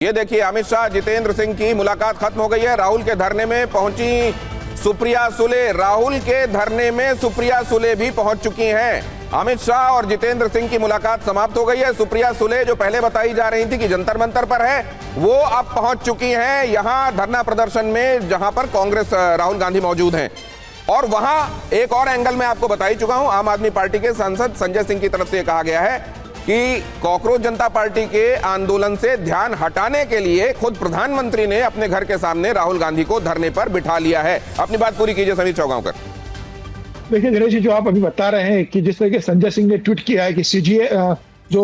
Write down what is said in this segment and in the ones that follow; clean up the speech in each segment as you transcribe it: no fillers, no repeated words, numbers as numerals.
ये देखिए, अमित शाह जितेंद्र सिंह की मुलाकात खत्म हो गई है। राहुल के धरने में पहुंची सुप्रिया सुले। राहुल के धरने में सुप्रिया सुले भी पहुंच चुकी हैं। अमित शाह और जितेंद्र सिंह की मुलाकात समाप्त हो गई है। सुप्रिया सुले जो पहले बताई जा रही थी कि जंतर मंतर पर है, वो अब पहुंच चुकी हैं यहां धरना प्रदर्शन में, जहां पर कांग्रेस राहुल गांधी मौजूद हैं। और वहां एक और एंगल में आपको बता ही चुका हूं, आम आदमी पार्टी के सांसद संजय सिंह की तरफ से कहा गया है कि कॉकरोच जनता पार्टी के आंदोलन से ध्यान हटाने के लिए खुद प्रधानमंत्री ने अपने घर के सामने राहुल गांधी को धरने पर बिठा लिया है। अपनी बात पूरी कीजिए समीर चौगांवकर। देखिए दिनेश जी, जो आप अभी बता रहे हैं कि जिस तरह के संजय सिंह ने ट्वीट किया है कि सीजीए जो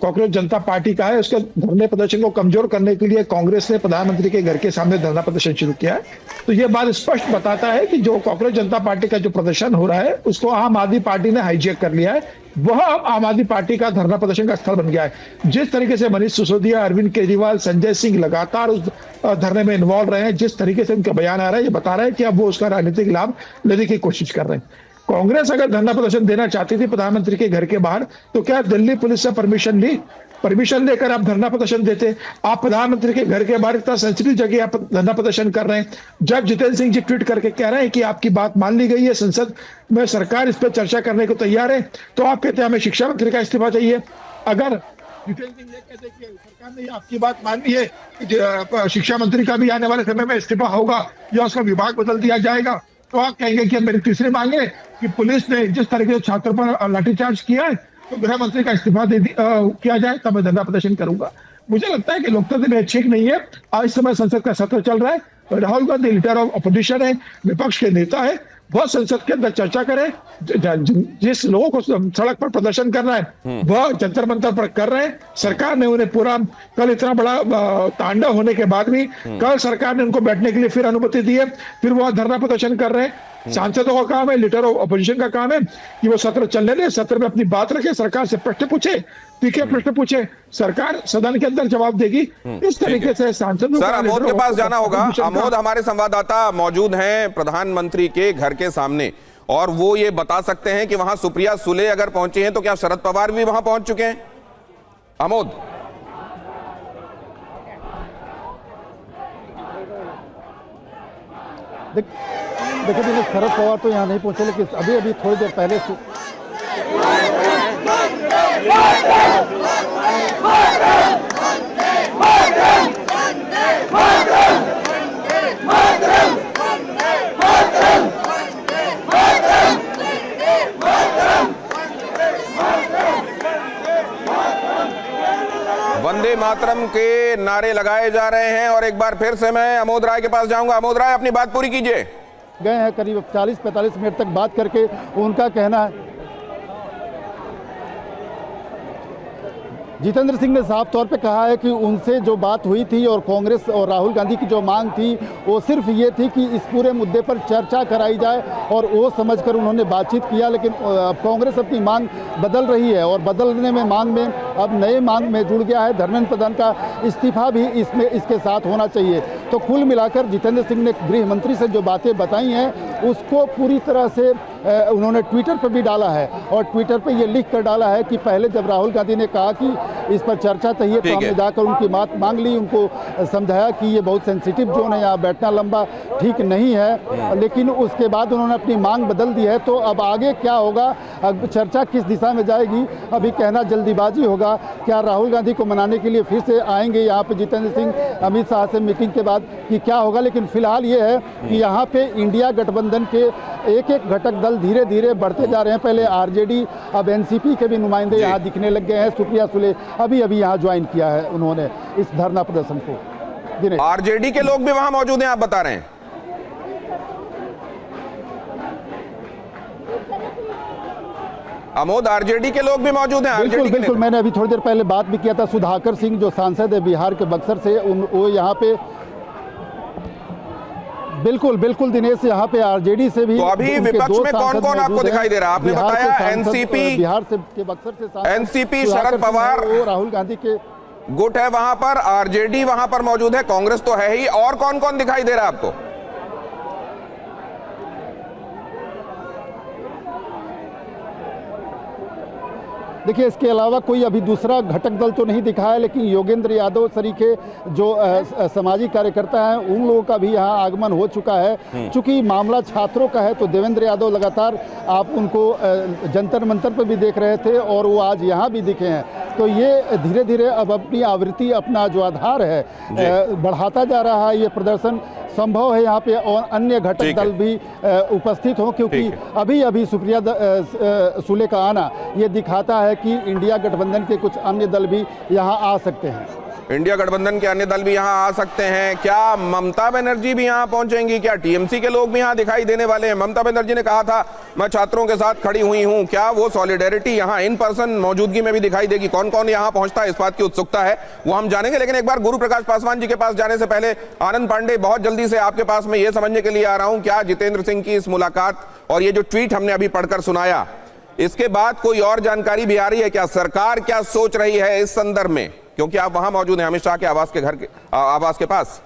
कॉकरोच जनता पार्टी का है, उसके धरने प्रदर्शन को कमजोर करने के लिए कांग्रेस ने प्रधानमंत्री के घर के सामने धरना प्रदर्शन शुरू किया है, तो ये बात स्पष्ट बताता है कि जो कॉकरोच जनता पार्टी का जो प्रदर्शन हो रहा है उसको आम आदमी पार्टी ने हाईजैक कर लिया है। वह अब आम आदमी पार्टी का धरना प्रदर्शन का स्थल बन गया है। जिस तरीके से मनीष सिसोदिया, अरविंद केजरीवाल, संजय सिंह लगातार उस धरने में इन्वॉल्व रहे हैं, जिस तरीके से उनका बयान आ रहा है, ये बता रहा है कि अब वो उसका राजनीतिक लाभ लेने की कोशिश कर रहे हैं। कांग्रेस अगर धरना प्रदर्शन देना चाहती थी प्रधानमंत्री के घर के बाहर, तो क्या दिल्ली पुलिस से परमिशन लेकर आप धरना प्रदर्शन देते? आप प्रधानमंत्री के घर के बाहर इतना सेंसिटिव जगह आप धरना प्रदर्शन कर रहे हैं। जब जितेंद्र सिंह जी ट्वीट करके कह रहे हैं कि आपकी बात मान ली गई है, संसद में सरकार इस पर चर्चा करने को तैयार है, तो आप कहते हैं हमें शिक्षा मंत्री का इस्तीफा चाहिए। अगर जितेंद्र सिंह ये कहते कि सरकार ने आपकी बात मान ली है कि शिक्षा मंत्री का भी आने वाले समय में इस्तीफा होगा या उसका विभाग बदल दिया जाएगा, तो आप कहेंगे कि मेरी तीसरी मांग है कि पुलिस ने जिस तरीके से छात्र पर लाठीचार्ज किया है, तो गृह मंत्री का इस्तीफा किया जाए, तब मैं धरना प्रदर्शन करूंगा। मुझे लगता है कि लोकतंत्र में ठीक नहीं है। आज समय संसद का सत्र चल रहा है, Rahul Gandhi leader of opposition है, विपक्ष के नेता है, वह संसद के अंदर चर्चा करें। जिस लोगों को सड़क पर प्रदर्शन करना है वह जंतर मंतर पर कर रहे हैं। सरकार ने उन्हें पूरा, कल इतना बड़ा तांडव होने के बाद भी कल सरकार ने उनको बैठने के लिए फिर अनुमति दी है, फिर वह धरना प्रदर्शन कर रहे हैं। सांसदों का काम है, लीडर ऑफ अपोजिशन का काम है कि वो सत्र चलने दें, सत्र में अपनी बात रखे, सरकार से प्रश्न पूछे, तीखे प्रश्न पूछे, सरकार सदन के अंदर जवाब देगी। इस तरीके से सांसदों सर अमोद के पास जाना होगा। अमोद हमारे संवाददाता मौजूद हैं प्रधानमंत्री के घर के सामने, और वो ये बता सकते हैं कि वहां सुप्रिया सुले अगर पहुंची हैं तो क्या शरद पवार भी वहां पहुंच चुके हैं? अमोद देखिए, शरद पवार तो यहाँ नहीं पहुंचे, लेकिन अभी थोड़ी देर पहले वंदे मातरम के नारे लगाए जा रहे हैं। और एक बार फिर से मैं अमोद राय के पास जाऊंगा। अमोद राय, अपनी बात पूरी कीजिए। गए हैं, करीब 40-45 मिनट तक बात करके उनका कहना है, जितेंद्र सिंह ने साफ तौर पे कहा है कि उनसे जो बात हुई थी और कांग्रेस और राहुल गांधी की जो मांग थी वो सिर्फ ये थी कि इस पूरे मुद्दे पर चर्चा कराई जाए, और वो समझकर उन्होंने बातचीत किया। लेकिन कांग्रेस अपनी मांग बदल रही है, और बदलने में मांग में अब नए मांग में जुड़ गया है धर्मेंद्र प्रधान का इस्तीफा भी इसके साथ होना चाहिए। तो कुल मिलाकर जितेंद्र सिंह ने गृह मंत्री से जो बातें बताई हैं उसको पूरी तरह से उन्होंने ट्विटर पर भी डाला है, और ट्विटर पर ये लिख कर डाला है कि पहले जब राहुल गांधी ने कहा कि इस पर चर्चा चाहिए तो हमने जाकर उनकी बात मांग ली, उनको समझाया कि ये बहुत सेंसिटिव जोन है, यहाँ बैठना लंबा ठीक नहीं है, लेकिन उसके बाद उन्होंने अपनी मांग बदल दी है। तो अब आगे क्या होगा, अब चर्चा किस दिशा में जाएगी, अभी कहना जल्दीबाजी होगा। क्या राहुल गांधी को मनाने के लिए फिर से आएंगे यहाँ पे जितेंद्र सिंह अमित शाह से मीटिंग के बाद, कि क्या होगा? लेकिन फिलहाल ये है कि यहाँ पे इंडिया गठबंधन के एक एक घटक दल धीरे धीरे बढ़ते जा रहे हैं। पहले आरजेडी, अब एनसीपी के भी नुमाइंदे यहाँ दिखने लग गए हैं। सुप्रिया सुले अभी यहाँ ज्वाइन किया है उन्होंने इस धरना प्रदर्शन को। आरजेडी के लोग भी वहां मौजूद हैं, आप बता रहे हैं? अमोद, आरजेडी के लोग भी मौजूद हैं? बिल्कुल, मैंने अभी थोड़ी देर पहले बात भी किया था सुधाकर सिंह जो सांसद है बिहार के बक्सर से, वो यहाँ पे बिल्कुल दिनेश, यहाँ पे आरजेडी से भी। तो अभी विपक्ष में कौन-कौन आपको दिखाई दे रहा है? आपने बताया एनसीपी, बिहार से के बक्सर से एनसीपी शरद पवार, राहुल गांधी के गुट है वहां पर, आरजेडी वहां पर मौजूद है, कांग्रेस तो है ही, और कौन-कौन दिखाई दे रहा है आपको? देखिए, इसके अलावा कोई अभी दूसरा घटक दल तो नहीं दिखा है, लेकिन योगेंद्र यादव सरीखे जो सामाजिक कार्यकर्ता हैं उन लोगों का भी यहाँ आगमन हो चुका है। चूंकि मामला छात्रों का है तो देवेंद्र यादव लगातार आप उनको जंतर मंतर पर भी देख रहे थे और वो आज यहाँ भी दिखे हैं। तो ये धीरे धीरे अब अपनी आवृत्ति, अपना जो आधार है बढ़ाता जा रहा है। ये प्रदर्शन संभव है यहाँ पे और अन्य घटक दल भी उपस्थित हों, क्योंकि अभी अभी सुप्रिया सुले का आना ये दिखाता है कि इंडिया गठबंधन के कुछ अन्य दल भी यहाँ आ सकते हैं। इंडिया गठबंधन के अन्य दल भी यहाँ आ सकते हैं। क्या ममता बनर्जी भी यहाँ पहुंचेंगी? क्या टीएमसी के लोग भी यहाँ दिखाई देने वाले हैं? ममता बनर्जी ने कहा था मैं छात्रों के साथ खड़ी हुई हूँ। क्या वो सॉलिडेरिटी यहाँ इन पर्सन मौजूदगी में भी दिखाई देगी? कौन कौन यहाँ पहुंचता है, इस बात की उत्सुकता है, वो हम जानेंगे। लेकिन एक बार गुरु प्रकाश पासवान जी के पास जाने से पहले आनंद पांडे, बहुत जल्दी से आपके पास मैं ये समझने के लिए आ रहा हूँ, क्या जितेंद्र सिंह की इस मुलाकात और ये जो ट्वीट हमने अभी पढ़कर सुनाया, इसके बाद कोई और जानकारी भी आ रही है क्या? सरकार क्या सोच रही है इस संदर्भ में, क्योंकि आप वहां मौजूद हैं अमित शाह के आवास के पास?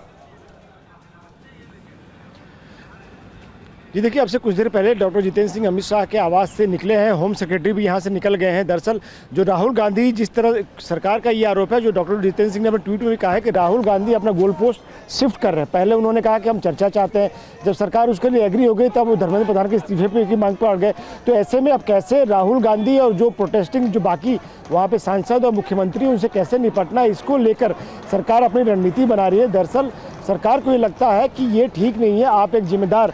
जी देखिए, अब से कुछ देर पहले डॉक्टर जितेंद्र सिंह अमित शाह के आवास से निकले हैं। होम सेक्रेटरी भी यहां से निकल गए हैं। दरअसल जो राहुल गांधी, जिस तरह सरकार का ये आरोप है, जो डॉक्टर जितेंद्र सिंह ने अपने ट्वीट में भी कहा है कि राहुल गांधी अपना गोल पोस्ट शिफ्ट कर रहे हैं। पहले उन्होंने कहा कि हम चर्चा चाहते हैं, जब सरकार उसके लिए एग्री हो गई तब वो धर्मेंद्र प्रधान के इस्तीफे की मांग पर अड़ गए। तो ऐसे में अब कैसे राहुल गांधी और जो प्रोटेस्टिंग जो बाकी वहाँ पे सांसद और मुख्यमंत्री, उनसे कैसे निपटना, इसको लेकर सरकार अपनी रणनीति बना रही है। दरअसल सरकार को ये लगता है कि ये ठीक नहीं है। आप एक जिम्मेदार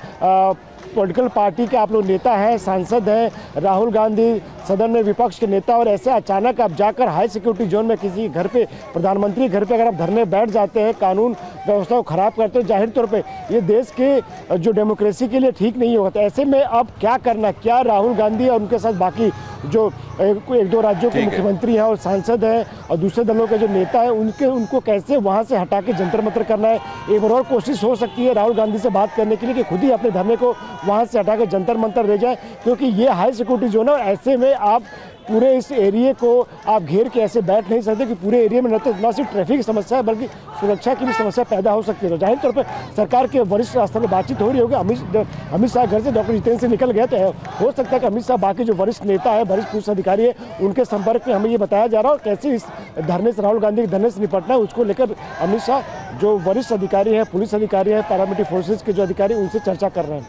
पॉलिटिकल पार्टी के आप लोग नेता हैं, सांसद हैं, राहुल गांधी सदन में विपक्ष के नेता, और ऐसे अचानक आप जाकर हाई सिक्योरिटी जोन में किसी घर पे, प्रधानमंत्री घर पे अगर आप धरने बैठ जाते हैं, कानून व्यवस्था को खराब करते हैं, जाहिर तौर पे ये देश के जो डेमोक्रेसी के लिए ठीक नहीं होगा। तो ऐसे में अब क्या करना? क्या राहुल गांधी और उनके साथ बाकी जो एक दो राज्यों के मुख्यमंत्री हैं और सांसद हैं और दूसरे दलों के जो नेता हैं, उनको कैसे वहाँ से हटा के जंतर मंतर करना है? एक बार और कोशिश हो सकती है राहुल गांधी से बात करने के लिए कि खुद ही अपने धरने को वहाँ से हटा के जंतर मंतर ले जाए, क्योंकि ये हाई सिक्योरिटी जोन है और ऐसे में आप पूरे इस एरिया को आप घेर के ऐसे बैठ नहीं सकते कि पूरे एरिया में न सिर्फ ट्रैफिक की समस्या है बल्कि सुरक्षा की भी समस्या पैदा हो सकती है। तो जाहिर तौर पर सरकार के वरिष्ठ स्तर पर बातचीत हो रही होगी। अमित शाह घर से डॉक्टर जितेंद्र से निकल गए, तो हो सकता है कि अमित शाह बाकी जो वरिष्ठ नेता है, वरिष्ठ पुलिस अधिकारी है, उनके संपर्क में हमें ये बताया जा रहा है। और कैसे इस धरने से, राहुल गांधी के धरने से निपटना है, उसको लेकर अमित शाह जो वरिष्ठ अधिकारी है, पुलिस अधिकारी है, पैरामिलिट्री फोर्सेज के जो अधिकारी, उनसे चर्चा कर रहे हैं।